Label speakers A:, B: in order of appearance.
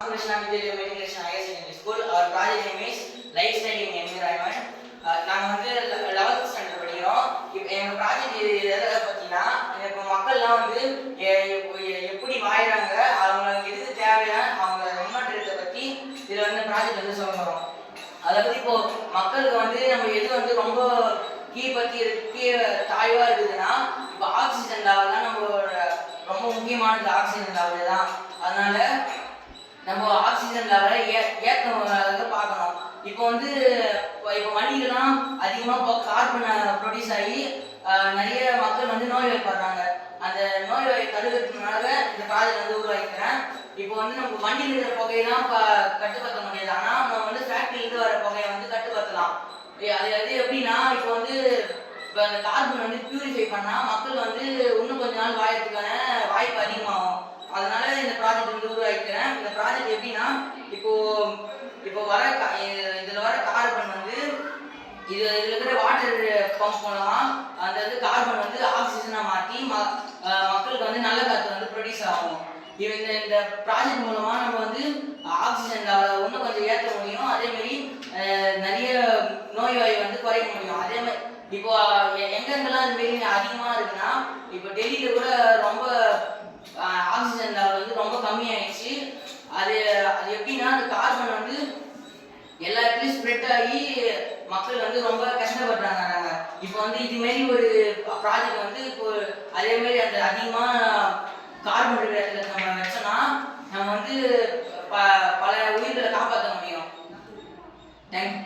A: Krishna Vidya Meditation Higher Secondary School. Our project name is Life Studying Environment. நாங்கள் வந்து 11th standard படிக்கிறோம். இப்போ எங்கள் ப்ராஜெக்ட் எதை பார்த்தீங்கன்னா, இப்போ மக்கள்லாம் வந்து எப்படி வாயிறாங்க, அவங்களுக்கு எதுக்கு தேவையான அவங்க முன்னேற்றத்தை பற்றி இதில் வந்து ப்ராஜெக்ட் வந்து சொல்ல போகிறோம். அதாவது இப்போ மக்களுக்கு வந்து நம்ம எது வந்து ரொம்ப தாய்வாக இருக்குதுன்னா, இப்போ ஆக்சிஜன் லெவல் தான் நம்மளோட ரொம்ப முக்கியமானது. ஆக்சிஜன் லெவல் தான். அதனால நம்ம ஆக்சிஜன் லெவலை ஏற்க பார்க்கணும். இப்போ வந்து இப்போ வண்டிகள்லாம் அதிகமாக கார்பன் ப்ரொடியூஸ் ஆகி நிறைய மக்கள் வந்து நோய்வாய்ப்படுறாங்க. அந்த நோய்வாயை தடுக்கிறதுனால இந்த ப்ராஜெக்ட் வந்து உருவாக்கிறேன். இப்போ வந்து நம்ம வண்டியில் இருக்கிற புகையெல்லாம் கட்டுப்படுத்த முடியாது, ஆனால் நம்ம வந்து ஃபேக்ட்ரியிலேருந்து வர புகையை வந்து கட்டுப்படுத்தலாம். அது எப்படின்னா, இப்போ வந்து இப்போ அந்த கார்பன் வந்து பியூரிஃபை பண்ணால் மக்கள் வந்து இன்னும் கொஞ்ச நாள் வாயறதுக்கான வாய்ப்பு அதிகமாகும். அதனால இந்த ப்ராஜெக்ட் வந்து உருவாக்கிறேன். இந்த ப்ராஜெக்ட் எப்படின்னா, இப்போ வர இதில் வர கார்பன் வந்து இதில் இருக்கிற வாட்டர் பம்ப் மூலமா அந்த இது கார்பன் வந்து ஆக்சிஜனாக மாற்றி மக்களுக்கு வந்து நல்ல காற்று வந்து ப்ரொடியூஸ் ஆகும். இந்த ப்ராஜெக்ட் மூலமா நம்ம வந்து ஆக்சிஜன் இன்னும் கொஞ்சம் ஏற்ற முடியும். அதேமாரி நிறைய நோய்வாய் வந்து குறைக்க முடியும். அதேமாதிரி இப்போ எங்கெங்கெல்லாம் இது மாரி அதிகமாக இருக்குன்னா, இப்போ டெல்லியில கூட ரொம்ப ஆக்சிஜன் லெவல் வந்து ரொம்ப கம்மியாயிடுச்சு. அது எப்படின்னா, அந்த கார்பன் வந்து எல்லா இடத்துலையும் ஸ்ப்ரெட் ஆகி மக்கள் வந்து ரொம்ப கஷ்டப்படுறாங்க. இப்போ வந்து இதுமாரி ஒரு ப்ராஜெக்ட் வந்து இப்போ அதேமாரி அந்த அதிகமாக கார்பன் இருக்கிற இடத்துல நம்ம வச்சோம்னா நம்ம வந்து பல உயிர்களை காப்பாற்ற முடியும். தேங்க்யூ.